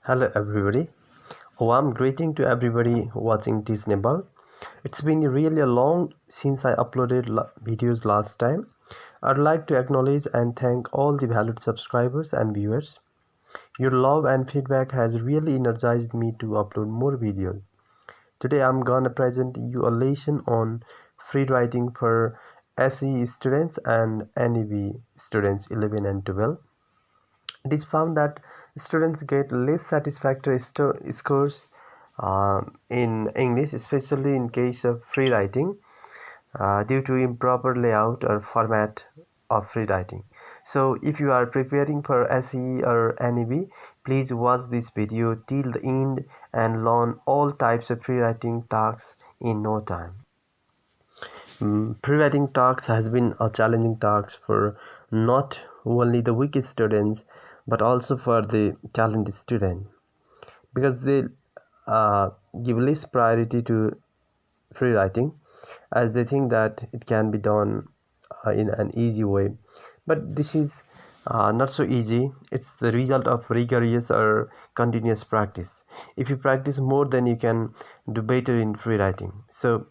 Hello everybody. Warm greeting to everybody watching this Nepal. It's been really a long since I uploaded videos last time. I'd like to acknowledge and thank all the valued subscribers and viewers. Your love and feedback has really energized me to upload more videos. Today I'm gonna present you a lesson on free writing for SE students and NEB students 11 and 12. It is found that students get less satisfactory scores in English, especially in case of free writing, due to improper layout or format of free writing. So if you are preparing for SE or NEB, please watch this video till the end and learn all types of free writing tasks in no time. Pre-writing tasks has been a challenging task for not only the weak students but also for the talented student, because they give less priority to free writing as they think that it can be done in an easy way. But this is not so easy. It's the result of rigorous or continuous practice. If you practice more, then you can do better in free writing. So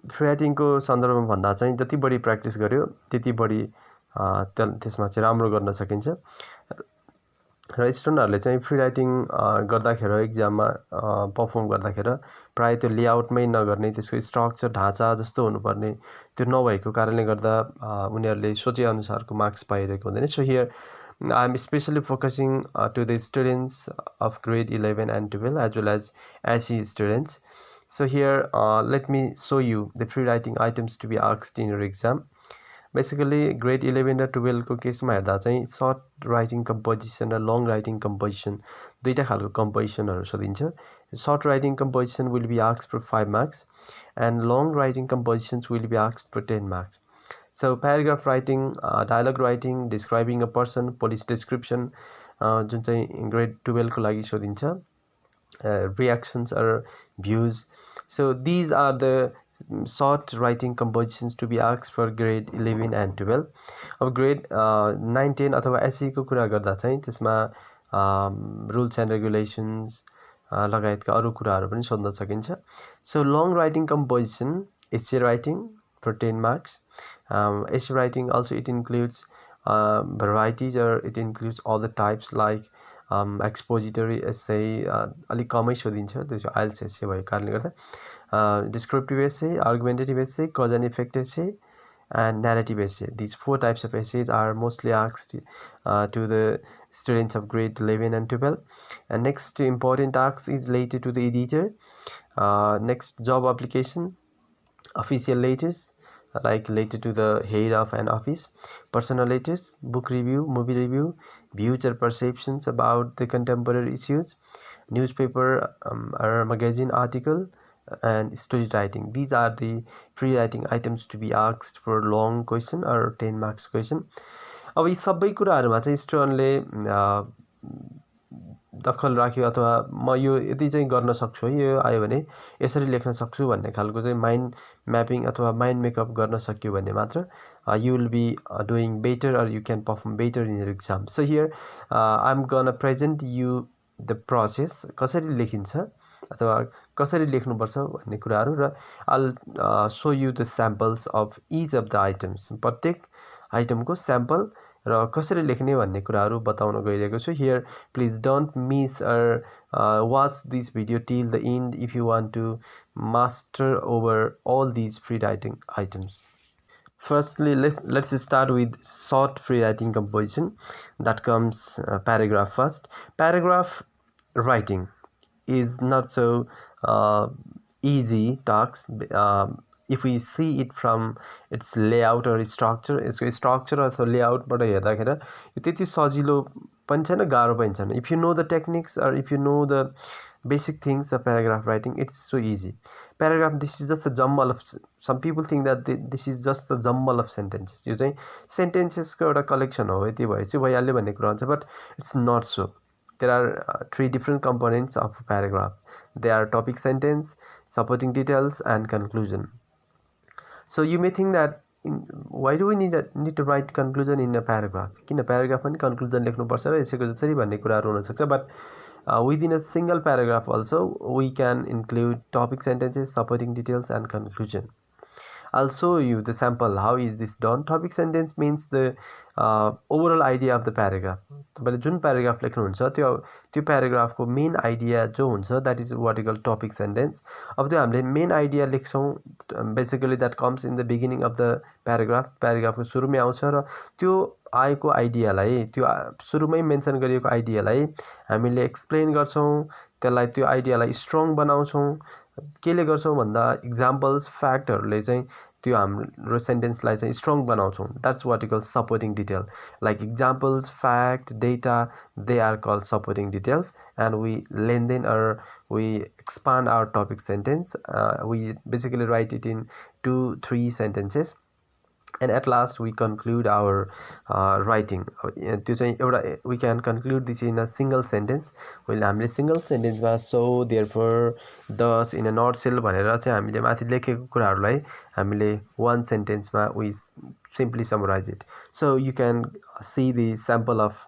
free राइटिङको सन्दर्भमा भन्दा चाहिँ जति बढी practice गर्यो त्यति बढी त्यसमा चाहिँ राम्रो गर्न सकिन्छ र स्टुडेन्टहरूले चाहिँ फ्री राइटिङ गर्दाखेरि एक्जाममा पर्फर्म गर्दाखेरि प्राय त्यो लेआउटमै नगर्ने त्यसको स्ट्रक्चर ढाँचा जस्तो हुनुपर्ने त्यो नभएको कारणले गर्दा उनीहरूले सोचे अनुसारको मार्क्स पाइरहेको हुँदैन. So here I am especially focusing to the students of grade 11 and 12 as well as SE students. So here let me show you the free writing items to be asked in your exam. Basically grade 11 र 12 को केसमा हेर्दा चाहिँ short writing composition र long writing composition दुईटा खालको कम्पोजिसनहरु सोधिन्छ. Short writing composition will be asked for 5 marks and long writing compositions will be asked for 10 marks. So paragraph writing, dialogue writing, describing a person, police description जुन चाहिँ grade 12 को लागि सोधिन्छ, reactions or views. So these are the short writing compositions to be asked for grade 11 and 12. अब grade 9, 10 अथवा SE को कुरा गर्दा चाहिँ त्यसमा rules and regulations लगायतका अरु कुराहरु पनि सोध्न सकिन्छ. So long writing composition, essay writing for 10 marks. Essay writing also it includes varieties or it includes all the types like expository essay, अलिक कमै सोधिन्छ त्यो चाहिँ IELTS essay भएको कारणले गर्दा, descriptive essay, argumentative essay, cause and effect essay and narrative essay. These 4 types of essays are mostly asked to the students of grade 11 and 12. And next important task is related to the editor. Next, job application, official letters like related to the head of an office, personal letters, book review, movie review, views or perceptions about the contemporary issues, newspaper or magazine article, and story writing. These are the free writing items to be asked for long question or 10 marks question. अब यी सबै कुराहरुमा चाहिँ स्टुडेन्टले दखल राख्यो अथवा म यो यति चाहिँ गर्न सक्छु, यो आयो भने यसरी लेख्न सक्छु भन्ने खालको चाहिँ माइन्ड म्यापिङ अथवा माइन्ड मेकअप गर्न सक्यो भने मात्र you will be doing better or you can perform better in your exam. So here I'm gonna present you the process, कसरी लेखिन्छ अथवा कसरी लेख्नुपर्छ भन्ने कुराहरु, र I'll show you the samples of each of the items. प्रत्येक आइटमको sample र कसरी लेख्ने भन्ने कुराहरु बताउन गइरहेको छु. Here please don't miss or watch this video till the end if you want to master over all these free writing items. Firstly, let's start with short free writing composition. That comes paragraph first. Paragraph writing is not so easy task if we see it from its layout or structure. यसको structure अथवा layout बाट हेर्दाखेरि यो त्यति सजिलो पनि छैन, गाह्रो पनि छैन. If you know the techniques or if you know the basic things of paragraph writing, it's so easy. Paragraph, this is just a jumble of, some people think that this is just a jumble of sentences. यो चाहिँ sentences को एउटा collection हो, यति भएपछि भइहाल्यो भन्ने कुरा हुन्छ, but it's not so. There are 3 different components of a paragraph. They are topic sentence, supporting details and conclusion. So you may think that why do we need to write conclusion in a paragraph? किन paragraph पनि conclusion लेख्नुपर्छ र यसैको जसरी भन्ने कुराहरू हुन सक्छ. But within a single paragraph also we can include topic sentences, supporting details, and conclusion. I'll show you the sample. How is this done? Topic sentence means the overall idea of the paragraph. तपाईँले जुन paragraph लेख्नुहुन्छ त्यो paragraph को main idea जो हुन्छ, that is what you call topic sentence. अब त्यो हामीले main idea लेख्छौँ, basically that comes in the beginning of the paragraph. paragraph को सुरुमै आउँछ र त्यो आएको आइडियालाई, त्यो सुरुमै मेन्सन गरिएको आइडियालाई हामीले एक्सप्लेन गर्छौँ, त्यसलाई त्यो आइडियालाई स्ट्रङ बनाउँछौँ. केले गर्छौँ भन्दा इक्जाम्पल्स, फ्याक्टहरूले चाहिँ त्यो हाम्रो सेन्टेन्सलाई चाहिँ स्ट्रङ बनाउँछौँ. That's what you call supporting detail. Like examples, fact, data, they are called supporting details. And we लेन्देन or we expand our topic sentence. We basically write it in 2-3 sentences, and at last we conclude our writing. We can conclude this in a single sentence. Well, हामीले single sentence मा so, therefore, thus, in a nutshell भनेर चाहिँ हामीले माथि लेखेको कुराहरूलाई हामीले one sentence मा we simply summarize it. So you can see the sample of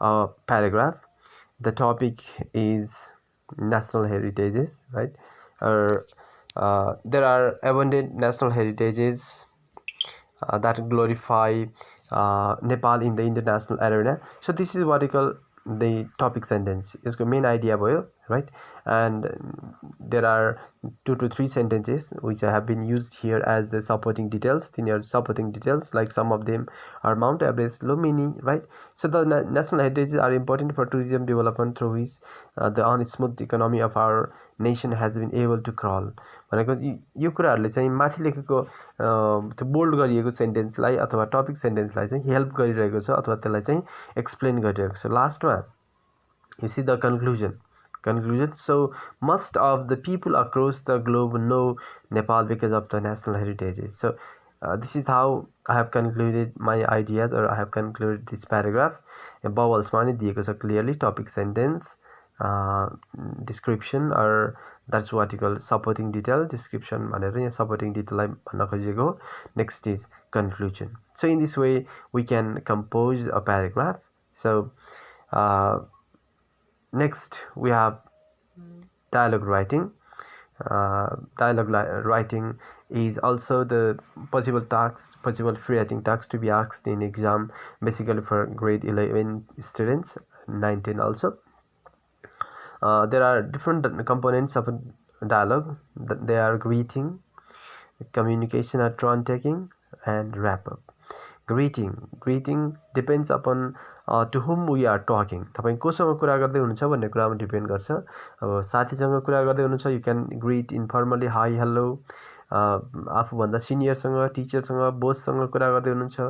a paragraph. The topic is national heritages, right? There are abundant national heritages that glorify Nepal in the international arena. So this is what you call the topic sentence. It's the main idea भयो, right? And there are 2 to 3 sentences which have been used here as the supporting details. Thinner supporting details, like some of them are Mount Everest, Lumini, right? So the national heritages are important for tourism development, through which the unsmooth economy of our nation has been able to crawl. भनेको यो कुराहरूले चाहिँ माथि लेखेको त्यो bold गरिएको सेन्टेन्सलाई अथवा topic सेन्टेन्सलाई चाहिँ हेल्प गरिरहेको छ अथवा त्यसलाई चाहिँ एक्सप्लेन गरिरहेको छ. लास्टमा you see the conclusion. So most of the people across the globe know Nepal because of the national heritages. So this is how I have concluded my ideas, or I have concluded this paragraph. Vowels mani दिएको छ clearly, topic sentence, description, or that's what you call supporting detail. Description भनेर यहाँ supporting detail लाई भन्न खोजेको. Next is conclusion. So in this way we can compose a paragraph. So next we have dialogue writing. Dialogue writing is also the possible free writing tasks to be asked in exam, basically for grade 11 students, 19 also. There are different components of a dialogue. They are greeting, communication or turn taking, and wrap up. Greeting depends upon to whom we are talking. तपाईं कोसँग कुरा गर्दै हुनुहुन्छ भन्ने कुरामा depend गर्छ. अब साथीसँग कुरा गर्दै हुनुहुन्छ, you can greet informally, hi, hello. आफूभन्दा सिनियरसँग, टिचरसँग, बोससँग कुरा गर्दै हुनुहुन्छ,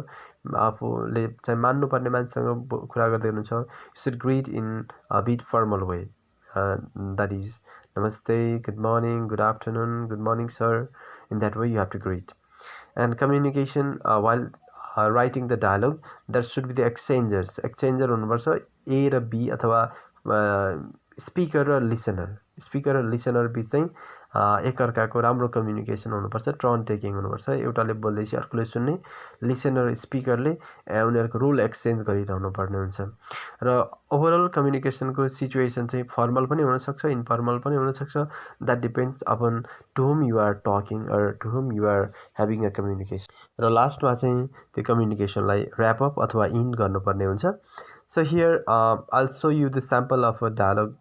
आफूले चाहिँ मान्नुपर्ने मान्छेसँग कुरा गर्दै हुनुहुन्छ, you should greet in a bit formal way. That is namaste, good morning, good afternoon, good morning sir. In that way you have to greet. And communication, while writing the dialogue, there should be the exchanger हुनुपर्छ. A र B अथवा speaker र listener बीच चाहिँ एकअर्काको राम्रो communication हुनुपर्छ. Turn taking हुनुपर्छ. एउटाले बोल्दैछ अर्कोले सुन्ने. लिसनर स्पिकरले उनीहरूको रोल एक्सचेन्ज गरिरहनु पर्ने हुन्छ. र ओभरअल कम्युनिकेसनको सिचुएसन चाहिँ फर्मल पनि हुनसक्छ, इन्फर्मल पनि हुनसक्छ. That depends upon to whom you are talking or to whom you are having a communication. र लास्टमा चाहिँ त्यो कम्युनिकेसनलाई ऱ्याप अप अथवा इन्ड गर्नुपर्ने हुन्छ. So here I'll show you the sample of a dialogue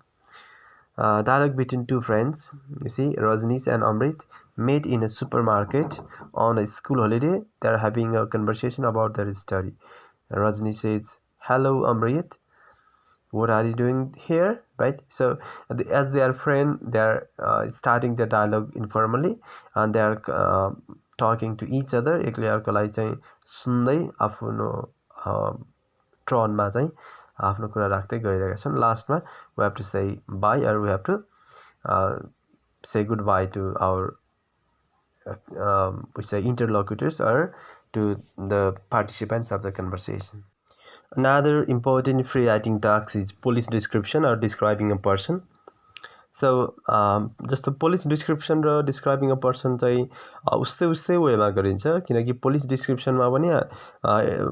between two friends. You see, Rajnish and Amrit met in a supermarket on a school holiday. They are having a conversation about their study. Rajnish says, "Hello, Amrit. What are you doing here?" Right? So as they are friends, they are starting their dialogue informally, and they are talking to each other. एकले अर्कोलाई चाहिँ सुन्दै आफ्नो ट्रनमा चाहिँ आफ्नो कुरा राख्दै गइरहेका छन्. लास्टमा we have to say bye, or we have to say goodbye to our we say interlocutors, or to the participants of the conversation. Another important free writing task is police description, or describing a person. So जस्तो police description र describing a person चाहिँ उस्तै वेमा गरिन्छ किनकि police डिस्क्रिप्सनमा पनि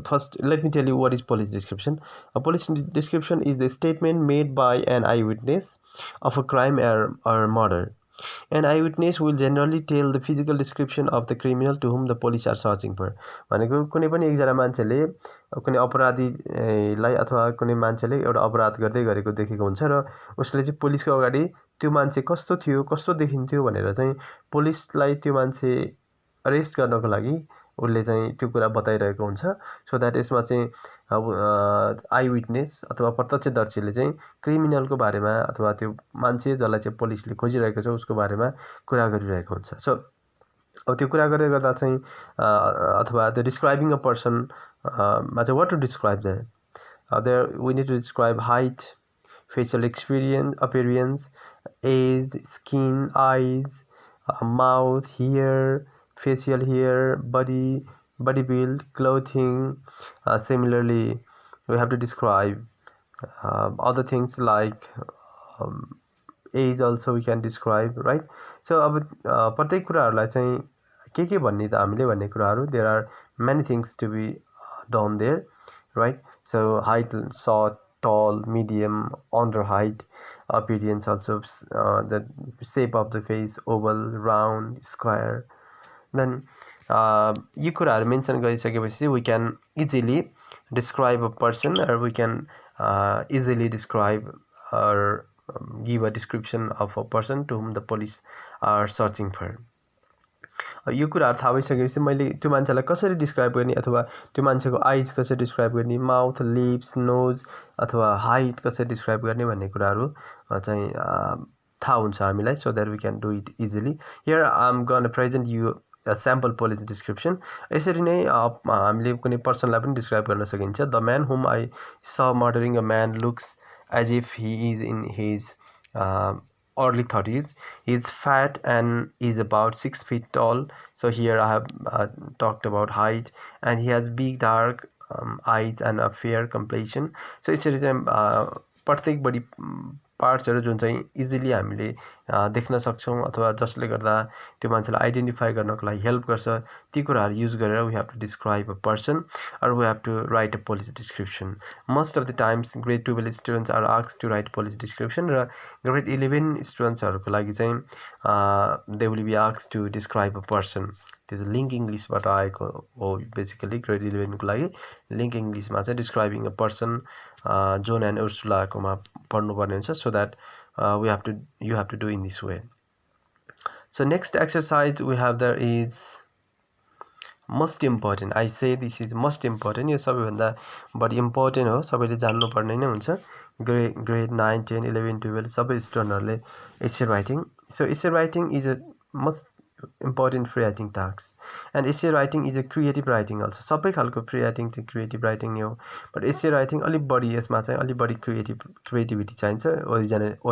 first let me tell you what is police description police description is the statement made by an eye witness of a crime or murder. An eyewitness will generally tell the physical description of the criminal to whom the police are searching for. भनेको कुनै पनि एकजना मान्छेले कुनै अपराधीलाई अथवा कुनै मान्छेले एउटा अपराध गर्दै गरेको देखेको हुन्छ र उसले चाहिँ पुलिसको अगाडि त्यो मान्छे कस्तो थियो कस्तो देखिन्थ्यो भनेर चाहिँ पुलिसलाई त्यो मान्छे अरेस्ट गर्नको लागि उसले चाहिँ त्यो कुरा बताइरहेको हुन्छ सो द्याट यसमा चाहिँ आई विटनेस अथवा प्रत्यक्षदर्शीले चाहिँ क्रिमिनलको बारेमा अथवा त्यो मान्छे जसलाई चाहिँ पुलिसले खोजिरहेको छ उसको बारेमा कुरा गरिरहेको हुन्छ सो अब त्यो कुरा गर्दै गर्दा चाहिँ अथवा द डिस्क्राइबिङ अ पर्सन मा चाहिँ what to describe there we need to describe height facial appearance, age, skin, eyes, mouth, hair, facial hair, body build, clothing. Similarly, we have to describe other things like age also we can describe, right? So अब प्रत्येक कुराहरूलाई चाहिँ के भन्ने त हामीले भन्ने कुराहरू there are many things to be done there, right? So height, short, tall, medium, under height, appearance also, the shape of the face, oval, round, square. Then you could mention we can easily describe a person or we can easily describe or give a description of a person to whom the police are searching for. यो कुराहरू थाहा भइसकेपछि मैले त्यो मान्छेलाई कसरी describe गर्ने अथवा त्यो मान्छेको आइज कसरी डिस्क्राइब गर्ने माउथ लिप्स नोज अथवा हाइट कसरी डिस्क्राइब गर्ने भन्ने कुराहरू चाहिँ थाहा हुन्छ हामीलाई so that we can do it easily here I am gonna present you sample police description यसरी नै हामीले कुनै पर्सनलाई पनि डिस्क्राइब गर्न सकिन्छ the man whom I saw murdering a man looks as if he is in his early 30s. He is fat and is about 6 feet tall. So here I have talked about height, and he has big dark eyes and a fair complexion. So यसरी चाहिँ प्रत्येक body पार्ट्सहरू जुन चाहिँ easily हामीले देख्न सक्छौँ अथवा जसले गर्दा त्यो मान्छेलाई आइडेन्टिफाई गर्नको लागि हेल्प गर्छ ती कुराहरू युज गरेर we have to describe a person or we have to write a police description most of the times grade 12 students are asked to write police description र ग्रेड 11 स्टुडेन्ट्सहरूको लागि चाहिँ they will be asked to describe a person त्यो चाहिँ link इङ्ग्लिसबाट आएको हो basically grade 11को लागि link इङ्ग्लिसमा चाहिँ describing a person John and उर्सुलाकोमा पढ्नुपर्ने हुन्छ so that you have to do in this way. So next exercise we have there is most important. I say this is most important. यो सबैभन्दा बढी important हो सबैले जान्नुपर्ने नै हुन्छ ग्रेड 9 10 11 12 सबै स्टुडेन्टहरूले essay writing. So essay writing is a most important free writing task and essay writing is a creative writing also. सबै खालको free writing चाहिँ creative writing नै हो but essay writing अलिक बढी यसमा चाहिँ अलिक बढी creativity चाहिन्छ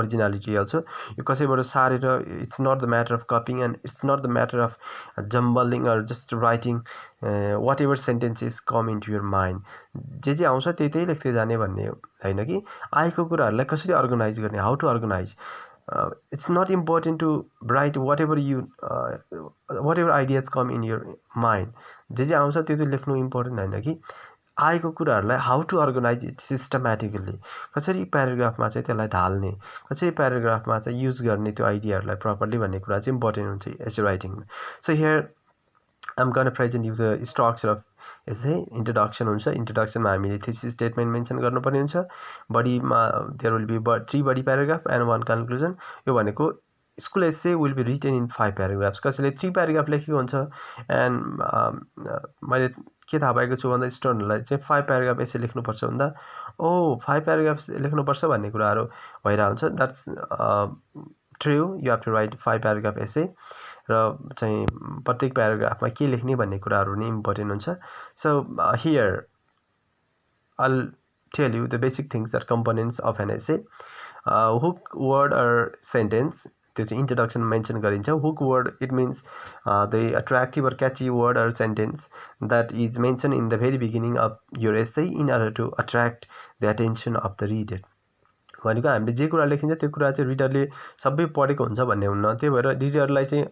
originality also. यो कसैबाट सारेर it's not the matter of copying and it's not the matter of jumbling or just writing whatever sentences come into your mind. जे आउँछ त्यही लेख्दै जाने भन्ने हैन कि आएको कुराहरूलाई कसरी अर्गनाइज गर्ने how to organize. It's not important to write whatever ideas come in your mind. जे आउँछ त्यो लेख्नु इम्पोर्टेन्ट हैन कि आएको कुराहरूलाई how to organize it systematically कसरी प्याराग्राफमा चाहिँ त्यसलाई ढाल्ने कसरी प्याराग्राफमा चाहिँ युज गर्ने त्यो आइडियाहरूलाई प्रपरली भन्ने कुरा चाहिँ इम्पोर्टेन्ट हुन्छ एसे राइटिङमा. So here I am gonna present you the structure of यसै इन्ट्रोडक्सन हुन्छ इन्ट्रोडक्सनमा हामीले थीसिस स्टेटमेन्ट मेन्सन गर्नुपर्ने हुन्छ बडीमा there will be 3 body paragraph and 1 conclusion. यो भनेको school essay will be written in 5 paragraphs कसैले 3 प्याराग्राफ लेखेको हुन्छ एन्ड मैले के थाहा पाएको छु भन्दा स्टुडेन्टहरूलाई चाहिँ 5 प्याराग्राफ एसे लेख्नुपर्छ भन्दा 5 प्याराग्राफ लेख्नुपर्छ भन्ने कुराहरू भइरहेको हुन्छ. That's true you have to write 5 paragraph essay र चाहिँ प्रत्येक प्याराग्राफमा के लेख्ने भन्ने कुराहरू नै इम्पोर्टेन्ट हुन्छ. So here I'll tell you the basic things that components of an essay. Hook word or sentence त्यो चाहिँ इन्ट्रोडक्सन मेन्सन गरिन्छ. Hook word it means the attractive or catchy word or sentence that is mentioned in the very beginning of your essay in order to attract the attention of the reader. भनेको हामीले जे कुरा लेखिन्छ त्यो कुरा चाहिँ रिडरले सबै पढेको हुन्छ भन्ने हुन्न। त्यही भएर रिडरलाई चाहिँ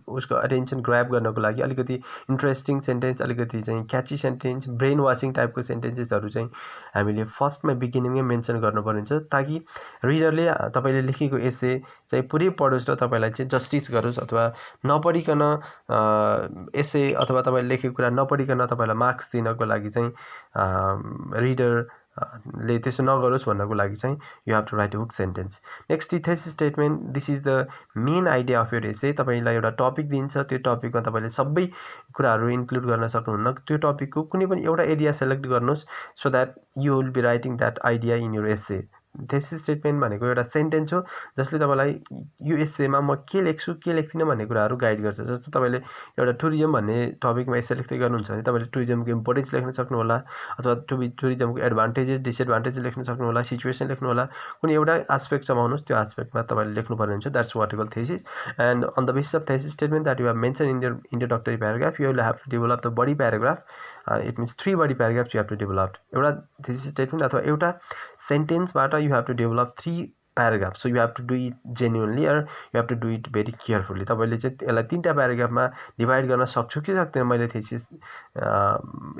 उसको अटेन्सन ग्र्याब गर्नको लागि अलिकति इन्ट्रेस्टिङ सेन्टेन्स, अलिकति चाहिँ क्याची सेन्टेन्स, ब्रेन वासिङ टाइपको सेन्टेन्सेसहरू चाहिँ हामीले फर्स्टमा बिगिनिङमै मेन्सन गर्नुपर्ने हुन्छ, ताकि रिडरले तपाईँले लेखेको एसे चाहिँ पुरै पढोस् र तपाईँलाई चाहिँ जस्टिस गरोस्, अथवा नपढिकन एसे अथवा तपाईँले लेखेको कुरा नपढिकन तपाईँलाई मार्क्स दिनको लागि चाहिँ रिडर ले त्यसो नगरोस् भन्नको लागि चाहिँ you have to write hook sentence. Next thesis statement, this is the main idea of your essay. तपाईँलाई एउटा टपिक दिन्छ, त्यो टपिकमा तपाईँले सबै कुराहरू इन्क्लुड गर्न सक्नुहुन्न। त्यो टपिकको कुनै पनि एउटा एरिया सेलेक्ट गर्नुहोस् so that you will be writing that idea in your essay. Thesis statement भनेको एउटा सेन्टेन्स हो जसले तपाईँलाई यो एसेमा म के लेख्छु के लेख्दिनँ भन्ने कुराहरू गाइड गर्छ। जस्तो तपाईँले एउटा टुरिज्म भन्ने टपिकमा एसे लेख्दै गर्नुहुन्छ भने तपाईँले टुरिज्मको इम्पोर्टेन्स लेख्न सक्नुहोला, अथवा टुरिज्मको एडभान्टेजेस डिसएडभान्टेजेस लेख्न सक्नुहोला, सिचुएसन लेख्नुहोला, कुनै एउटा एस्पेक्ट समाउनुहोस्, त्यो एस्पेक्टमा तपाईँले लेख्नुपर्ने हुन्छ। That's what you call thesis. And on the basis of thesis statement that you have mention in your introductory paragraph, you will have to develop the body paragraph. It means 3 body paragraphs you have to develop. एउटा thesis statement अथवा एउटा सेन्टेन्सबाट you have to develop 3 paragraph. So you have to do it genuinely or you have to do it very carefully. तपाईँले चाहिँ यसलाई 3टा प्याराग्राफमा divide गर्न सक्छु कि सक्दैन मैले थेसिस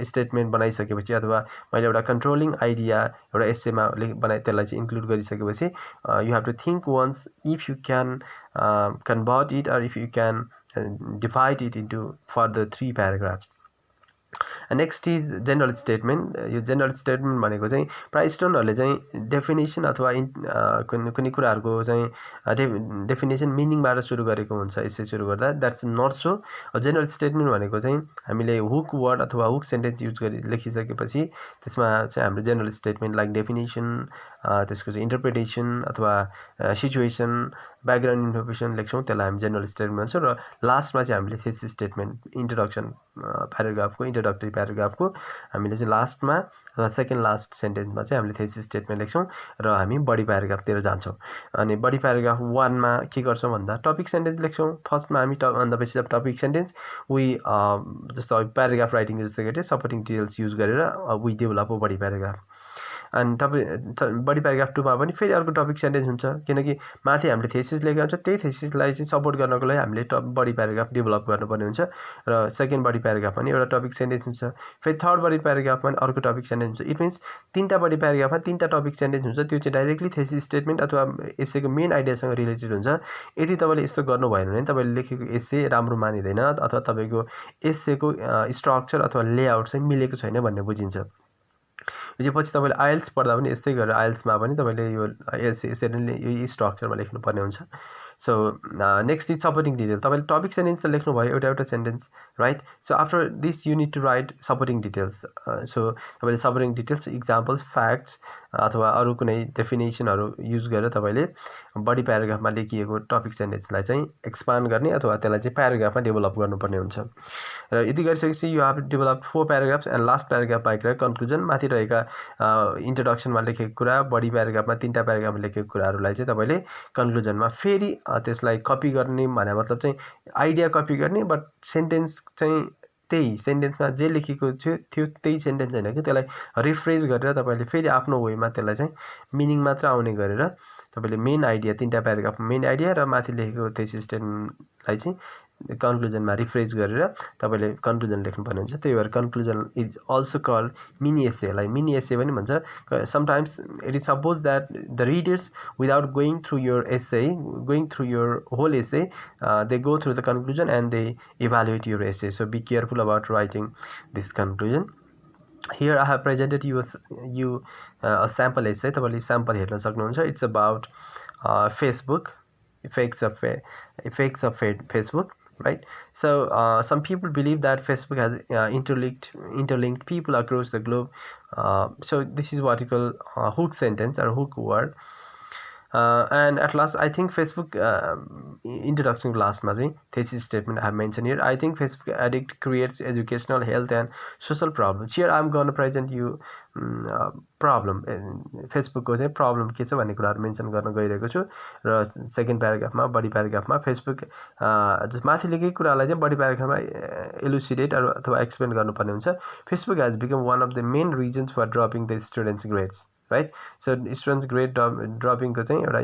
स्टेटमेन्ट बनाइसकेपछि, अथवा मैले एउटा कन्ट्रोलिङ आइडिया एउटा एसेमा त्यसलाई चाहिँ इन्क्लुड गरिसकेपछि you have to think once if you can convert it or if you can divide it into further 3 paragraphs. Next is general statement. यो जेनरल स्टेटमेन्ट भनेको चाहिँ प्रायः स्टुडेन्टहरूले चाहिँ डेफिनेसन अथवा कुनै कुराहरूको चाहिँ डेफिनेसन मिनिङबाट सुरु गरेको हुन्छ एसे सुरु गर्दा। That's not so. General statement भनेको चाहिँ हामीले हुक वर्ड अथवा हुक सेन्टेन्स युज गरी लेखिसकेपछि त्यसमा चाहिँ हाम्रो जेनरल स्टेटमेन्ट लाइक डेफिनेसन, त्यसको चाहिँ इन्टरप्रिटेसन अथवा सिचुएसन, ब्याकग्राउन्ड इन्फर्मेसन लेख्छौँ, त्यसलाई हामी जेनरल स्टेटमेन्ट भन्छौँ। र लास्टमा चाहिँ हामीले थेसिस स्टेटमेन्ट इन्ट्रोडक्सन प्याराग्राफको इन्ट्रोडक्टरी प्याराग्राफको हामीले चाहिँ लास्टमा अथवा सेकेन्ड लास्ट सेन्टेन्समा चाहिँ हामीले थेसिस स्टेटमेन्ट लेख्छौँ र हामी बडी प्याराग्राफतिर जान्छौँ। अनि बडी प्याराग्राफ 1मा के गर्छौँ भन्दा टपिक सेन्टेन्स लेख्छौँ। फर्स्टमा हामी on the basis of topic sentence जस्तो प्याराग्राफ राइटिङ जस्तो गरी सपोर्टिङ डिटेल्स युज गरेर वी डेभलप बडी प्याराग्राफ। अनि बडी प्याराग्राफ 2मा पनि फेरि अर्को टपिक सेन्टेन्स हुन्छ, किनकि माथि हामीले थेसिस लेखेको हुन्छ, त्यही थेसिसलाई चाहिँ सपोर्ट गर्नको लागि हामीले बडी प्याराग्राफ डेभलप गर्नुपर्ने हुन्छ। र सेकेन्ड बडी प्याराग्राफमा पनि एउटा टपिक सेन्टेन्स हुन्छ, फेरि थर्ड बडी प्याराग्राफमा पनि अर्को टपिक सेन्टेन्स हुन्छ। इट मिन्स 3टा बडी प्याराग्राफमा 3टा टपिक सेन्टेन्स हुन्छ, त्यो चाहिँ डाइरेक्टली थेसिस स्टेटमेन्ट अथवा एसेको मेन आइडियासँग रिलेटेड हुन्छ। यदि तपाईँले यस्तो गर्नु भएन भने तपाईँले लेखेको एसे राम्रो मानिँदैन, अथवा तपाईँको एसेको स्ट्रक्चर अथवा लेआउट चाहिँ मिलेको छैन भन्ने बुझिन्छ। यो पछि तपाईँले आइएल्स पढ्दा पनि यस्तै गरेर आइएल्समा पनि तपाईँले यो यसरी यो स्ट्रक्चरमा लेख्नुपर्ने हुन्छ। So next is supporting detail. तपाईँले टपिक सेन्टेन्स त लेख्नुभयो एउटा एउटा sentence, right? So after this you need to write supporting details. So तपाईँले सपोर्टिङ डिटेल्स, इक्जाम्पल्स, फ्याक्ट्स अथवा अरू कुनै डेफिनेसनहरू युज गरेर तपाईँले बडी प्याराग्राफमा लेखिएको टपिक सेन्टेन्सलाई चाहिँ एक्सपान्ड गर्ने अथवा त्यसलाई चाहिँ प्याराग्राफमा डेभलप गर्नुपर्ने हुन्छ। र यदि गरिसकेपछि you have develop 4 paragraphs and last paragraph bike conclusion. माथि रहेका इन्ट्रोडक्सनमा लेखेको कुरा, बडी प्याराग्राफमा 3टा प्याराग्राफमा लेखेको कुराहरूलाई चाहिँ तपाईँले कन्क्लुजनमा फेरि त्यसलाई कपी गर्ने भने मतलब चाहिँ आइडिया कपी गर्ने, बट सेन्टेन्स चाहिँ त्यही सेन्टेन्समा जे लेखेको थियो त्यही सेन्टेन्स होइन कि, त्यसलाई रिफ्रेस गरेर तपाईँले फेरि आफ्नो वेमा त्यसलाई चाहिँ मिनिङ मात्र आउने गरेर तपाईँले मेन आइडिया 3टा प्याराग्राफमा मेन आइडिया र माथि लेखेको थेसिस स्टेटमेन्टलाई चाहिँ कन्क्लुजनमा रिफ्रेस गरेर तपाईँले कन्क्लुजन लेख्नुपर्ने हुन्छ। त्यही भएर conclusion is also called mini एसेलाई मिनी एसे पनि भन्छ। Sometimes it is suppose that the readers without going through your essay, going through your whole essay, they go through the conclusion and they evaluate your essay. So be careful about writing this conclusion. Here I have presented you a sample essay. तपाईँले sample हेर्न सक्नुहुन्छ। It's about Facebook, effects of Facebook, right? So some people believe that Facebook has interlinked people across the globe. So this is what you call hook sentence or hook word. And at last, I think Facebook introduction class ma chai thesis statement I have mentioned here. I think Facebook addict creates educational, health and social problems. Here I am going to present you problem. Facebook को चाहिँ problem के छ भन्ने कुराहरु mention गर्न गइरहेको छु र सेकेन्ड प्याराग्राफमा बडी प्याराग्राफमा Facebook माथि लेखेको कुरालाई चाहिँ बडी प्याराग्राफमा elucidate अथवा एक्सप्लेन गर्नुपर्ने हुन्छ. Facebook has become one of the main reasons for dropping the students' grades. Right so students grade ड्रपिङको चाहिँ एउटा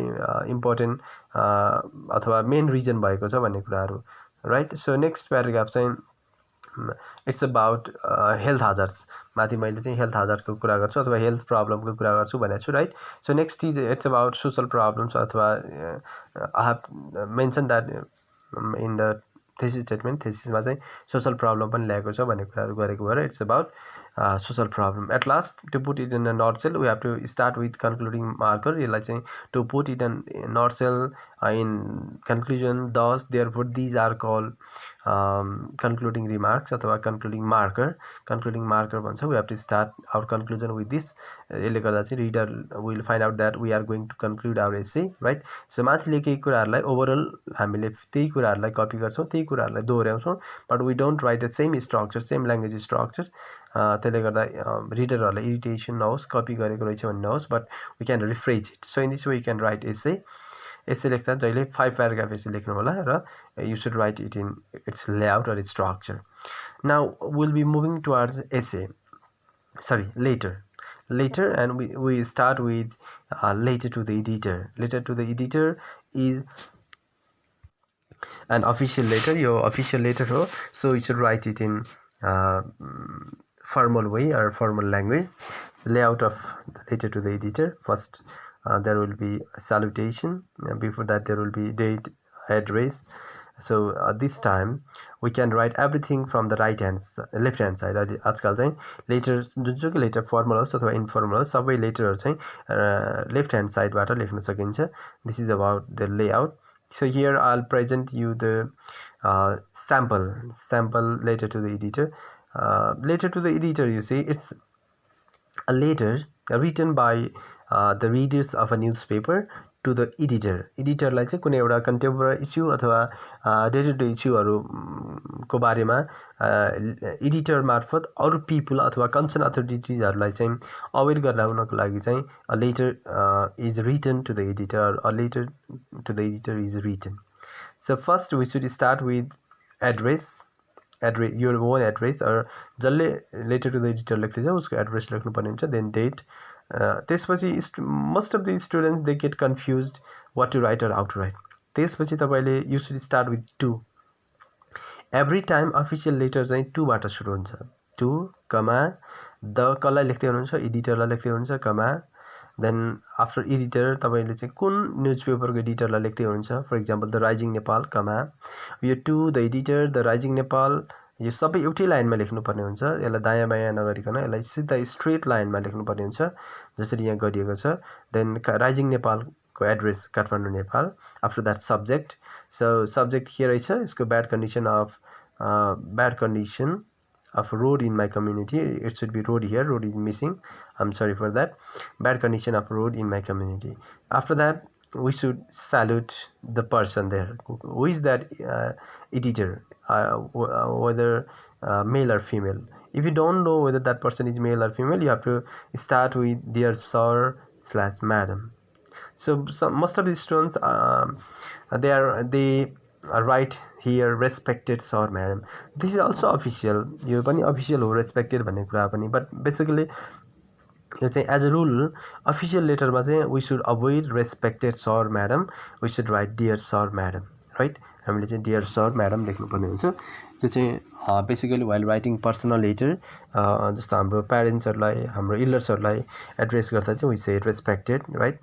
इम्पोर्टेन्ट अथवा मेन रिजन भएको छ भन्ने कुराहरू राइट सो नेक्स्ट प्याराग्राफ चाहिँ इट्स अबाउट हेल्थ हाजर्ड्स माथि मैले चाहिँ हेल्थ हाजर्डको कुरा गर्छु अथवा हेल्थ प्रब्लमको कुरा गर्छु भनेको छु right so next is it's about social problems अथवा I have mention that in the thesis statement थेसिसमा चाहिँ सोसल प्रब्लम पनि ल्याएको छ भन्ने कुराहरू गरेको भएर it's about social problem. At last, to put it in a nutshell, we have to start with concluding marker. To put it in a nutshell, in conclusion, thus, therefore, these are called concluding remarks or concluding marker. Concluding marker bhन्छ, we have to start our conclusion with this. Reader will find out that we are going to conclude our essay, right? So माथि लेखेको कुराहरुलाई overall हामीले त्यही कुराहरुलाई copy गर्छौं, त्यही कुराहरुलाई दोहोर्याउँछौं, but we don't write the same structure, same language structure. त्यसले गर्दा रिडरहरुलाई irritation नहोस्, copy गरेको रहेछ भन्ने नहोस्, but we can rephrase it. So in this way you can write essay. Essay लेख्दा जहिले 5 paragraph essay लेख्नु होला र you should write it in its layout or its structure. Now we'll be moving towards essay. Later, and we start with letter to the editor. Letter to the editor is an official letter. Your official letter ho, so you should write it in formal way or formal language. The layout of the letter to the editor. First, there will be a salutation. Before that, there will be date, address. So this time we can write everything from the left hand side. आजकल चाहिँ letter जुन चाहिँ letter formal होस् अथवा informal होस् सबै लेटरहरु चाहिँ left hand साइडबाट लेख्न सकिन्छ. This is about the layout. So here I'll present you the sample letter to the editor. Letter to the editor, you see, it's a letter written by the readers of a newspaper to the editor. Editor लाई चाहिँ कुनै एउटा contemporary issue अथवा day to day इस्युहरु को बारेमा editor मार्फत अरु people अथवा कन्सर्न अथोरिटीजहरुलाई चाहिँ अवेयर गराउनको लागि चाहिँ a letter is written to the editor, or a letter to the editor is written. So first we should start with address, your own address, or जसले letter to the editor लेख्दैछ उसको address लेख्नु पर्ने हुन्छ. Then date. त्यसपछि most of the students they get confused what to write or how to write. त्यसपछि तपाईले you should start with 2. Every time official letter चाहिँ 2 बाट सुरु हुन्छ. 2, the कसलाई लेख्दै हुनुहुन्छ, एडिटरलाई लेख्दै हुनुहुन्छ, कमा. Then after editor तपाईले चाहिँ कुन न्यूजपेपरको एडिटरलाई लेख्दै हुनुहुन्छ. For example, the Rising Nepal, कमा. यो to the editor, the Rising Nepal, यो सबै एउटै लाइनमा लेख्नु पर्ने हुन्छ. यसलाई दायाँ बायाँ नगरिकन यसलाई सिधा स्ट्रेट लाइनमा लेख्नु पर्ने हुन्छ जसरी यहाँ गरिएको छ. Then Rising Nepal को address Kathmandu Nepal. After that subject. So subject here रहेछ यसको bad condition of road in my community. It should be road here. Road is missing. I'm sorry for that. Bad condition of road in my community. After that we should salute the person there. Who is that editor? Whether male or female. If you don't know whether that person is male or female, you have to start with dear sir / madam. So most of the students they write here respected sir madam. This is also official. यो पनि official हो respected भन्ने कुरा पनि, but basically यो चाहिँ as a rule official letter मा चाहिँ we should avoid respected sir madam. We should write dear sir madam, right? हामीले चाहिँ dear sir madam लेख्नु पर्ने हुन्छ. त्यो चाहिँ basically while writing personal letter जस्तो हाम्रो प्यारेन्ट्सहरुलाई हाम्रो इल्डर्सहरुलाई एड्रेस गर्दा चाहिँ we say respected, right?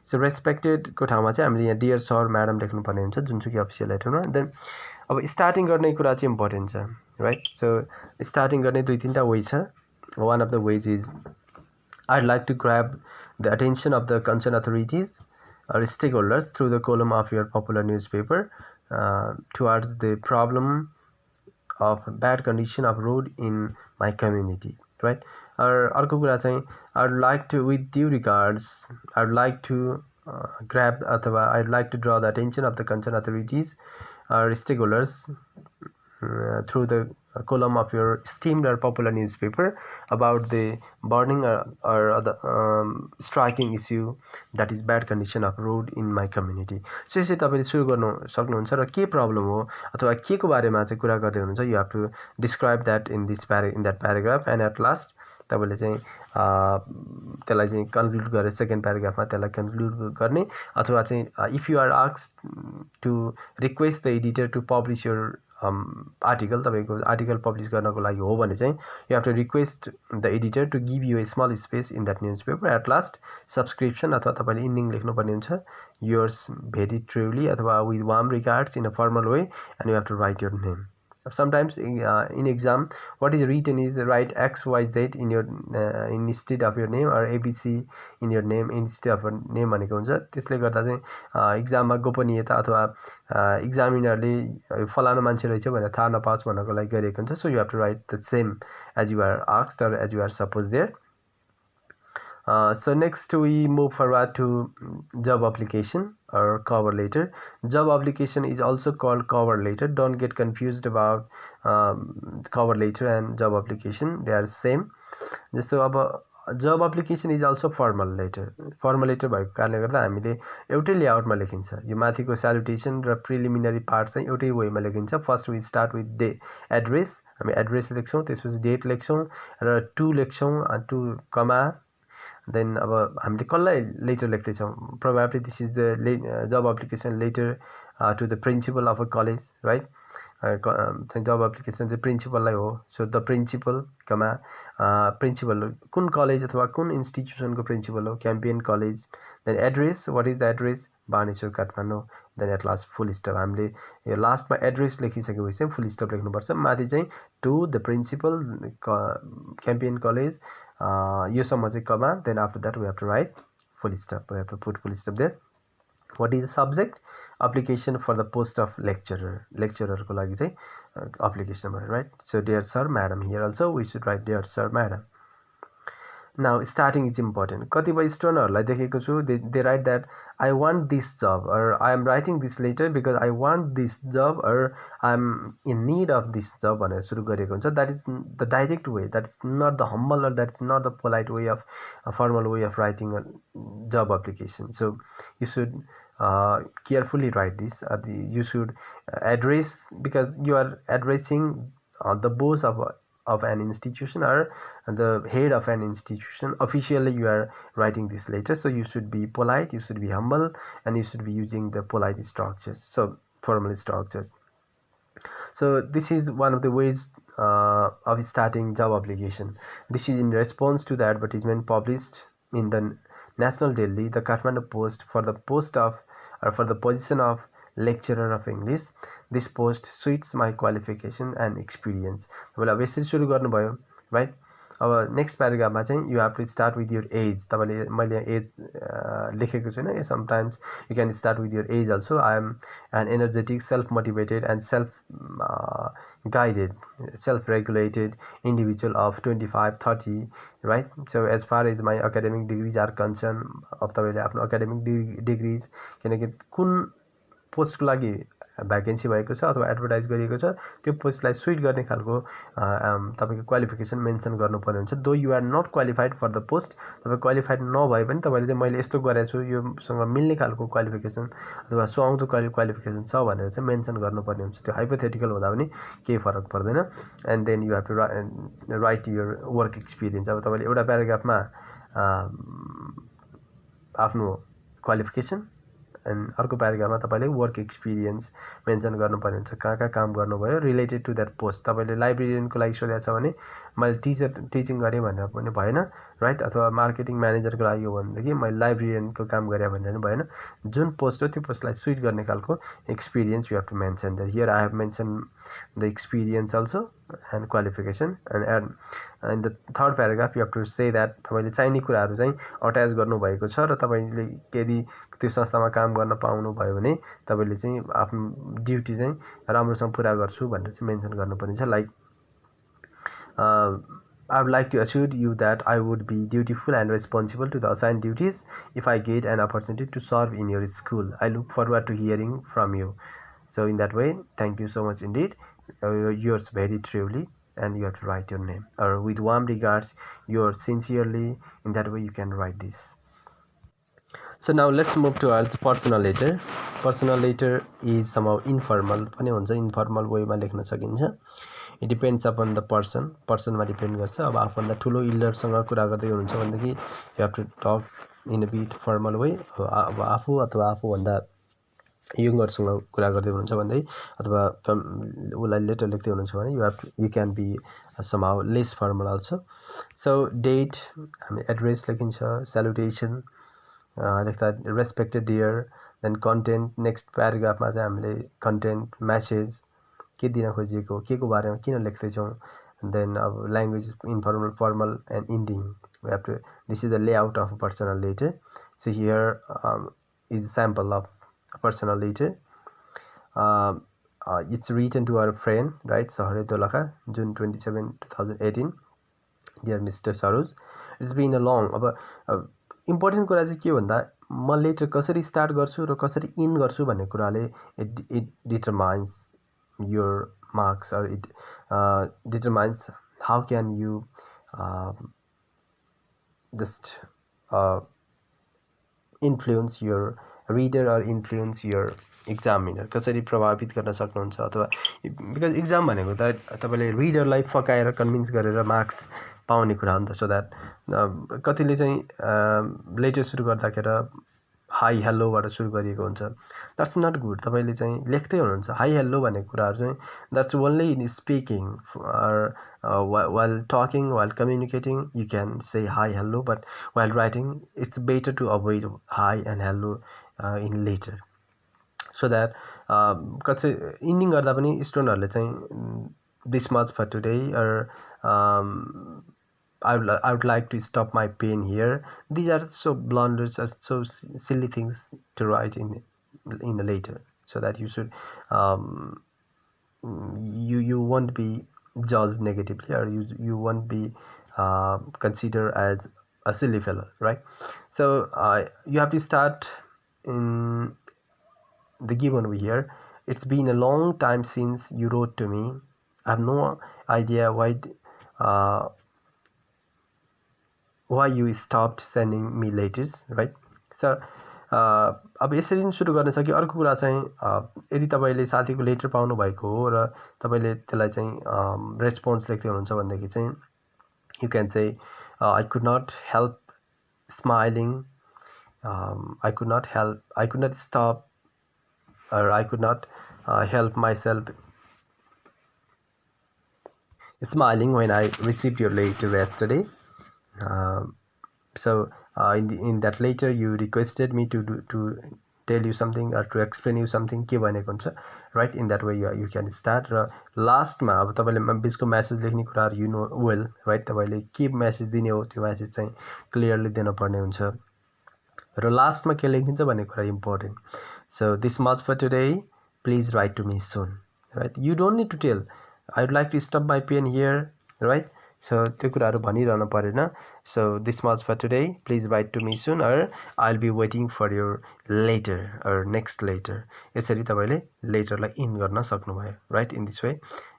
So respected को ठाउँमा चाहिँ हामीले यहाँ dear sir madam लेख्नु पर्ने हुन्छ जुनसुकै अफिसियल लेटरमा. Then अब स्टार्टिङ गर्ने कुरा चाहिँ इम्पोर्टेन्ट छ, right? So स्टार्टिङ गर्ने 2-3 टा वे छ. One of the ways is I'd like to grab the attention of the concerned authorities or stakeholders through the column of your popular newspaper towards the problem of bad condition of road in my community, right? Or अर्को कुरा चाहिँ I'd like to, with due regards, I'd like to grab अथवा I'd like to draw the attention of the concerned authorities or stakeholders through the column of your esteemed or popular newspaper about the burning or the striking issue that is bad condition of road in my community. So यसै तपाईले सुरु गर्न सक्नुहुन्छ र के problem हो अथवा के को बारेमा चाहिँ कुरा गर्दै हुनुहुन्छ. You have to describe that in that paragraph, and at last तपाईले चाहिँ त्यसलाई चाहिँ कन्क्लुड गरेर सेकेन्ड प्याराग्राफमा त्यसलाई कन्क्लुड गर्ने अथवा चाहिँ if you are asked to request the editor to publish your article तपाईको आर्टिकल पब्लिश गर्नको लागि हो भने चाहिँ you have to request the editor to give you a small space in that newspaper at last subscription अथवा तपाईले इन्डिङ लेख्नुपर्ने हुन्छ योर्स भेरी ट्रुली अथवा with warm regards in a formal way and you have to write your name sometimes in exam what is written is write xyz in your instead of your name or abc in your name instead of your name भनेको हुन्छ त्यसले गर्दा चाहिँ एक्जाममा गोपनीयता अथवा एक्जामिनरले फलानु मान्छे रहेछ भनेर थाहा नपाओस् भन्नको लागि गरेको हुन्छ so you have to write the same as you are asked or as you are supposed there. So next we move forward to job application or cover letter. Job application is also called cover letter. Don't get confused about cover letter and job application. They are same. So अब job application is also formal letter. Formal letter भएको कारणले गर्दा हामीले एउटै लेआउटमा लेखिन्छ यो माथिको salutation र preliminary part चाहिँ एउटै वेमा लेखिन्छ. First we start with the address. हामी एड्रेस लेख्छौं त्यसपछि डेट लेख्छौं र टु लेख्छौं टु कमा then अब हामीले कसलाई letter लेख्दैछौं probably this is the job application letter to the principal of a college right job application चाहिँ प्रिन्सिपल लाई हो so the principal कमा प्रिन्सिपल कुन कलेज अथवा कुन इन्स्टिट्युसनको प्रिन्सिपल हो Campion college then address what is the address Baneshwar Kathmandu then at last full stop हामीले यो लास्टमा एड्रेस लेखिसकेपछि चाहिँ फुल स्टप लेख्नुपर्छ माथि चाहिँ to the principal क्याम्पियन कलेज यो सम्म चाहिँ कमा then after that we have to write full stop we have to put full stop there. What is the subject? Application for the post of lecturer. Lecturer को लागि चाहिँ application भयो right. So dear sir madam here also we should write dear sir madam. Now starting is important. कतिपय स्टुडेन्टहरुलाई देखेको छु they write that I want this job or I am writing this letter because I want this job or I am in need of this job भनेर सुरु गरेको हुन्छ. That is the direct way. That is not the humble or that is not the polite way of a formal way of writing a job application. So you should carefully write this. You should address because you are addressing the boss of an institution or the head of an institution. Officially you are writing this letter, so you should be polite, you should be humble, and you should be using the polite structures, so formal structures. So this is one of the ways of starting job application. This is in response to the advertisement published in the National Daily, the Kathmandu Post, for the post of or for the position of lecturer of English. This post suits my qualification and experience. तपाईले अब यसरी सुरु गर्नुभयो right. अब next प्याराग्राफमा चाहिँ you have to start with your age. तपाईले मैले एज लेखेको छैन. Sometimes you can start with your age also. I am an energetic, self-motivated and self-guided, self-regulated individual of 25-30 right. So as far as my academic degrees are concerned, अब तपाईले आफ्नो academic degrees किनकि कुन पोस्टको लागि vacancy भएको छ अथवा advertise गरिएको छ त्यो पोस्टलाई स्विट गर्ने खालको तपाईको क्वालिफिकेसन मेन्सन गर्नुपर्ने हुन्छ. Though you are not qualified for the post तपाई क्वालिफाइड नभए पनि तपाईले चाहिँ मैले यस्तो गरेको छु योसँग मिल्ने खालको क्वालिफिकेसन अथवा सुहाउँदो क्वालिफिकेसन छ भनेर चाहिँ मेन्सन गर्नुपर्ने हुन्छ. त्यो हाइपोथेटिकल हुँदा पनि केही फरक पर्दैन. And then you have to write your work experience. अब तपाईले एउटा प्याराग्राफमा आफ्नो क्वालिफिकेसन एन्ड अर्को प्याराग्राफमा तपाईले वर्क एक्सपिरियन्स मेन्सन गर्नुपर्ने हुन्छ. कहाँ काम गर्नुभयो रिलेटेड टु दैट पोस्ट. तपाईले लाइब्रेरियनको लागि सोधेको छ भने मैले टिचिङ गरे भनेर पनि भएन राइट. अथवा मार्केटिङ म्यानेजरको लागि हो भनेदेखि मैले लाइब्रेरियनको काम गरे भनेर पनि भएन. जुन पोस्ट हो त्यो पोस्टलाई स्विट गर्ने खालको experience you have to mention there. Here I have mention the experience also and qualification and in the third paragraph you have to say that तपाईले चाहिने कुराहरु चाहिँ अट्याच गर्नु भएको छ र तपाईले यदि त्यो संस्थामा काम गर्न पाउनु भयो भने तपाईले चाहिँ आफ्नो ड्युटी चाहिँ राम्रोसँग पुरा गर्छु भनेर चाहिँ मेन्सन गर्नुपर्ने छ. Like I would like to assure you that I would be dutiful and responsible to the assigned duties if I get an opportunity to serve in your school. I look forward to hearing from you. So in that way, thank you so much indeed. Yours very truly, and you have to write your name or with warm regards, yours sincerely. In that way you can write this. So now let's move towards personal letter. Personal letter is somehow informal पनि हुन्छ. informal way मा लेख्न सकिन्छ. It depends upon the पर्सनमा depend गर्छ अब आफूभन्दा ठुलो इल्डरसँग कुरा गर्दै हुनुहुन्छ भनेदेखि you have to talk in a bit formal way अब आफू अथवा आफूभन्दा यङरसँग कुरा गर्दै हुनुहुन्छ भन्दै अथवा उसलाई लेटर लेख्दै हुनुहुन्छ भने you can be somehow less formal also so date हामी एड्रेस लेखिन्छ सेलुटेसन लेख्दा respected dear then content next प्याराग्राफमा चाहिँ हामीले कन्टेन्ट म्यासेज के दिन खोजिएको के को बारेमा किन लेख्दैछौँ देन अब language informal formal and ending we have to this is the layout of personal letter so here is sample of personal letter it's written to our friend right Sahare Dolakha June 27 2018 dear Mr. Saroj it's been a long अब important कुरा चाहिँ के भन्दा म letter कसरी start गर्छु र कसरी इन गर्छु भन्ने कुराले it determines your marks or it determines how can you just influence your reader or influence your examiner कसरी प्रभावित गर्न सक्नुहुन्छ अथवा बिकज एक्जाम भनेको त तपाईले रिडरलाई फकाएर कन्भिन्स गरेर मार्क्स पाउने कुरा हो नि त सो द्याट कतिले चाहिँ लेटर सुरु गर्दाखेरि हाई हेल्लोबाट सुरु गरिएको हुन्छ द्याट्स नट गुड तपाईले चाहिँ लेख्दै हुनुहुन्छ हाई हेल्लो भन्ने कुराहरू चाहिँ that's only in speaking while talking while communicating you can say hi hello but while writing it's better to avoid hi and hello in later so that कसै ending गर्दा पनि स्टुडेन्टहरूले चाहिँ this much for today or I would like to stop my pen here these are so blunders are so silly things to write in a later so that you should you won't be judged negatively or you won't be considered as a silly fellow right so you have to start in the given over here it's been a long time since you wrote to me I have no idea why you stopped sending me letters right so अब यसरी नै सुरु गर्न सक्यो अर्को कुरा चाहिँ यदि तपाईले साथीको लेटर पाउनु भएको हो र तपाईले त्यसलाई चाहिँ रेस्पोन्स लेख्दै हुनुहुन्छ भनेदेखि चाहिँ you can say I could not help smiling I could not stop or I could not help myself smiling when I received your letter yesterday so in that letter you requested me to tell you something or to explain you something के भनेको हुन्छ right in that way you can start र लास्टमा अब तपाईले बिचको message लेख्ने कुराहरु you know well right तपाईले के मेसेज दिने हो त्यो मेसेज चाहिँ क्लियरली दिन पर्ने हुन्छ र लास्टमा के लेखिन्छ भन्ने कुरा important so this much for today please write to me soon right you don't need to tell I would like to stop my pen here right so त्यो कुराहरु भनिरहन परेन so this much for today please write to me soon or I'll be waiting for your later or next later यसरी तपाईले लेटरलाई in गर्न सक्नुभयो right in this way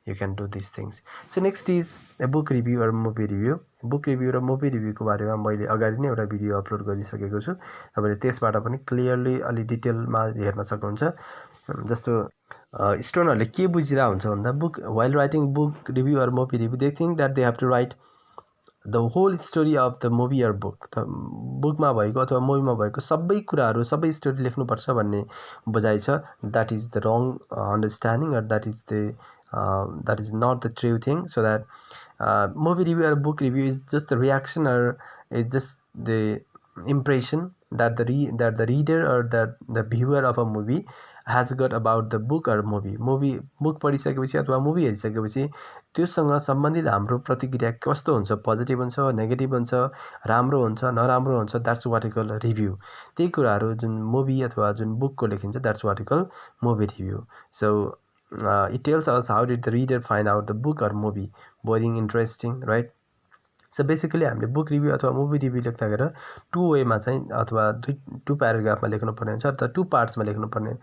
you can do these things so next is a book review or movie review book review र movie review को बारेमा मैले अगाडि नै एउटा भिडियो अपलोड गरिसकेको छु तपाईले त्यसबाट पनि क्लियरली अलि डिटेलमा हेर्न सक्नुहुन्छ जस्तो स्टुडेन्टहरुले के बुझिरा हुन्छ भन्दा book while writing book review or movie review they think that they have to write the whole story of the movie or book बुकमा भएको अथवा मुभीमा भएको सबै कुराहरु सबै स्टोरी लेख्नु पर्छ भन्ने बुझाइ छ that is the wrong understanding or that is not the true thing so that movie review or book review is just the reaction or it's just the impression that the reader or that the viewer of a movie has got about the book or movie book पढिसकेपछि अथवा movie हेरिसकेपछि त्योसँग सम्बन्धित हाम्रो प्रतिक्रिया कस्तो हुन्छ positive हुन्छ negative हुन्छ राम्रो हुन्छ नराम्रो हुन्छ that's what we call review त्यही कुराहरु जुन मुभी अथवा जुन बुकको लेखिन्छ that's what we call movie review so it tells us how did the reader find out the book or movie boring interesting right so basically हामीले book review अथवा movie review लेख्दाखेरि टु वेमा चाहिँ अथवा टु प्याराग्राफमा लेख्नु पर्ने हुन्छ अथवा टु पार्ट्समा लेख्नु पर्ने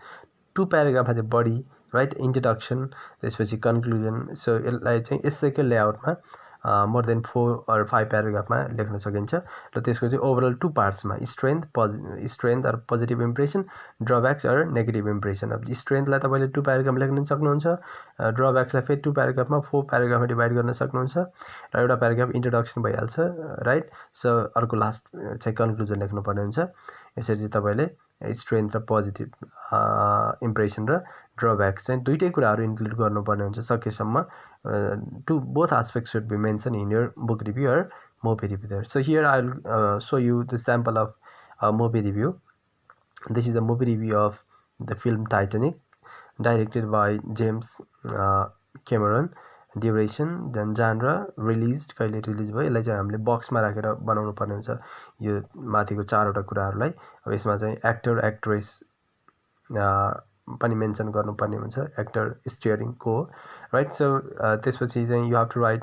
टु प्याराग्राफमा चाहिँ बडी राइट इन्ट्रोडक्सन त्यसपछि कन्क्लुजन सो यसलाई चाहिँ यसैकै लेआउटमा मोर देन 4 or 5 प्याराग्राफमा लेख्न सकिन्छ र त्यसको चाहिँ ओभरअल 2 पार्ट्समा strength or positive impression drawbacks or negative impression अब स्ट्रेन्थलाई तपाईँले 2 प्याराग्राफमा लेख्न सक्नुहुन्छ ड्रब्याक्सलाई फेरि 2 प्याराग्राफमा 4 प्याराग्राफमा डिभाइड गर्न सक्नुहुन्छ र एउटा प्याराग्राफ इन्ट्रोडक्सन भइहाल्छ राइट सो अर्को लास्ट चाहिँ कन्क्लुजन लेख्नुपर्ने हुन्छ यसरी चाहिँ तपाईँले स्ट्रेन्थ र पोजिटिभ इम्प्रेसन र ड्रब्याक्स चाहिँ दुईटै कुराहरू इन्क्लुड गर्नुपर्ने हुन्छ सकेसम्म both aspects should be mentioned in your book review or movie review there. So here I will show you the sample of a movie review. This is a movie review of the film Titanic, directed by James Cameron. Duration, then genre, released, कहिले release भयो यसलाई चाहिँ हामीले बक्समा राखेर बनाउनु पर्ने हुन्छ यो माथिको चारवटा कुराहरूलाई अब यसमा चाहिँ एक्टर एक्ट्रेस पनि मेन्सन गर्नुपर्ने हुन्छ एक्टर स्टियरिङ को राइट सो त्यसपछि चाहिँ you have to write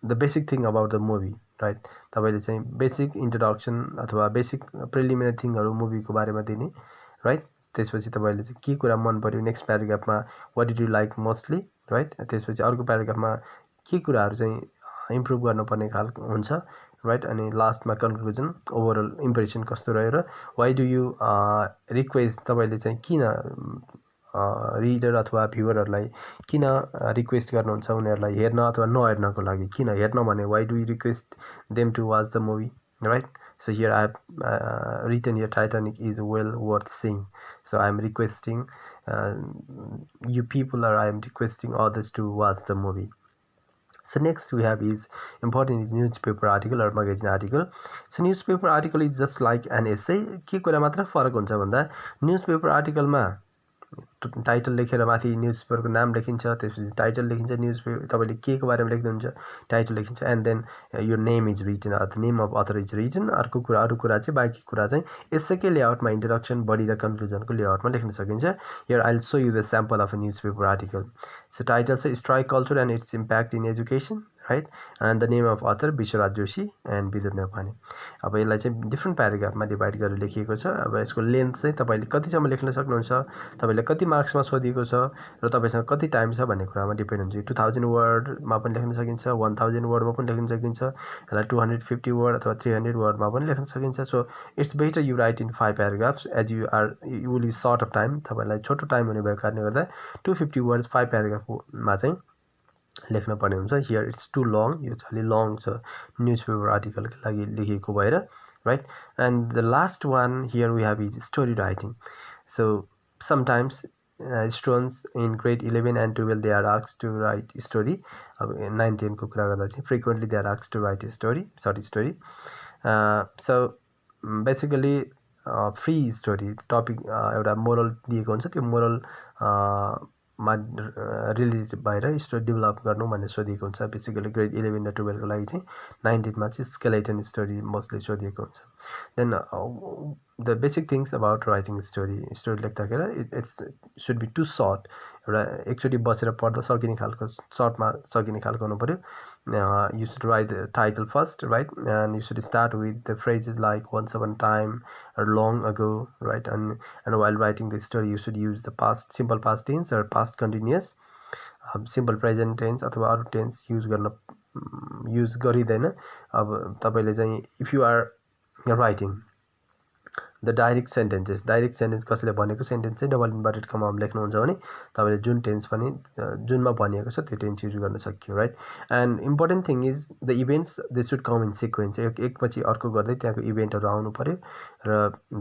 the basic thing about the movie right तपाईँले चाहिँ बेसिक इन्ट्रोडक्सन अथवा बेसिक प्रिलिमिनरी थिङहरू मुभीको बारेमा दिने राइट त्यसपछि तपाईँले चाहिँ के कुरा मन पर्यो नेक्स्ट प्याराग्राफमा what did you like mostly right त्यसपछि अर्को प्याराग्राफमा के कुराहरू चाहिँ इम्प्रुभ गर्नुपर्ने खालको हुन्छ राइट अनि लास्टमा कन्क्लुजन ओभरअल इम्प्रेसन कस्तो रह्यो र वाइ डु यु रिक्वेस्ट तपाईँले चाहिँ किन रिडर अथवा भ्युवरहरूलाई किन रिक्वेस्ट गर्नुहुन्छ उनीहरूलाई हेर्न अथवा नहेर्नको लागि किन हेर्न भने why do you request them to watch the movie right so here I have written here Titanic is well worth seeing so I am requesting you people or I am requesting others to watch the movie. So next we have is important is newspaper article or magazine article. So newspaper article is just like an essay. के कुरा मात्र फरक हुन्छ भन्दा newspaper आर्टिकलमा title लेखेर माथि न्युजपेपरको नाम लेखिन्छ त्यसपछि टाइटल लेखिन्छ न्युजपेपर तपाईँले के को बारेमा लेख्नुहुन्छ टाइटल लेखिन्छ एन्ड देन यो name is written the name of author is written अर्को कुरा अरू कुरा चाहिँ बाँकी कुरा चाहिँ यसैकै लेआउटमा इन्ट्रोडक्सन बडी र कन्क्लुजनको लेआउटमा लेख्न सकिन्छ here I will show you the sample of a newspaper article so title छ strike culture and its impact in education right and the name of author Bishwaraj Joshi and Bidur Neupane अब यसलाई चाहिँ डिफ्रेन्ट प्याराग्राफमा डिभाइड गरेर लेखिएको छ अब यसको लेन्थ चाहिँ तपाईँले कतिसम्म लेख्न सक्नुहुन्छ तपाईँले कति मार्क्समा सोधिएको छ र तपाईँसँग कति टाइम छ भन्ने कुरामा डिपेन्ड हुन्छ 2000 वर्डमा पनि लेख्न सकिन्छ 1000 वर्डमा पनि लेख्न सकिन्छ यसलाई 250 वर्ड अथवा 300 वर्डमा पनि लेख्न सकिन्छ so it's better you write in 5 paragraphs as you will be short of time तपाईँलाई छोटो टाइम हुने भएको कारणले गर्दा 250 वर्ड्स 5 प्याराग्राफमा चाहिँ लेख्न पर्ने हुन्छ हियर इट्स टु लङ यो चाहिँ अलि लङ छ न्युजपेपर आर्टिकलको लागि लेखिएको भएर right and the last one here we have is story writing so sometimes students in grade 11 and 12 they are asked to write story अब 9-10 को कुरा गर्दा चाहिँ frequently they are asked to write a story short story so basically free story topic एउटा moral दिएको हुन्छ त्यो moral मा रिलेटेड भएर स्टोरी डेभलप गर्नु भनेर सोधिएको हुन्छ बेसिकली ग्रेड 11 र 12 को लागि चाहिँ 19 चाहिँ स्केलेटन स्टोरी मोस्टली सोधिएको हुन्छ then the basic things about writing story लेख्दाखेरि it's should be too short एउटा एकचोटि बसेर पढ्दा सकिने खालको सर्टमा सकिने खालको हुनु पर्यो you should write the title first, right? And you should start with the phrases like once upon a time or long ago, right? And while writing the story, you should use the past simple past tense or past continuous, simple present tense अथवा अरू tense use गरिदैन अब तपाईले चाहिँ if you are writing the direct sentence कसैले भनेको sentence चाहिँ double inverted कमामा लेख्नुहुन्छ भने तपाईले जुन टेन्स पनि जुनमा भनिएको छ त्यो टेन्स युज गर्न सकियो right and important thing is the events they should come in sequence एकपछि अर्को गर्दै त्यहाँको इभेन्टहरू आउनु पर्यो र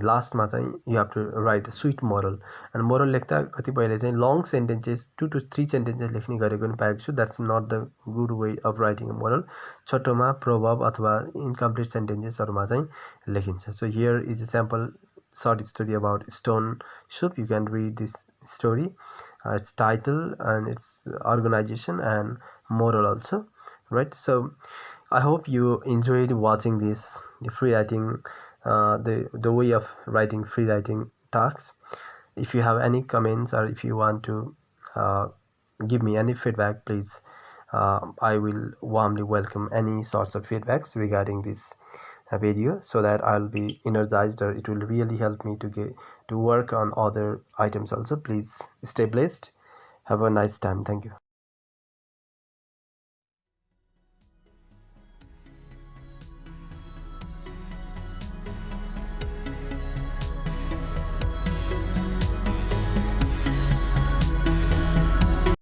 लास्टमा चाहिँ you have to write sweet moral and moral लेख्दा कतिपयले चाहिँ लङ सेन्टेन्सेस 2 to 3 सेन्टेन्सेस लेख्ने गरेको पनि पाएको छु that's not the good way of writing a moral छोटोमा प्रोभर्ब अथवा इन्कम्प्लिट सेन्टेन्सेसहरूमा चाहिँ लेखिन्छ so here is a sample short story about stone soup. You can read this story, its title and its organization and moral also, right? So I hope you enjoyed watching this free writing, the way of writing free writing tasks. If you have any comments or if you want to give me any feedback, please I will warmly welcome any sorts of feedbacks regarding this video so that I'll be energized or it will really help me to work on other items also. Please stay blessed. Have a nice time. Thank you.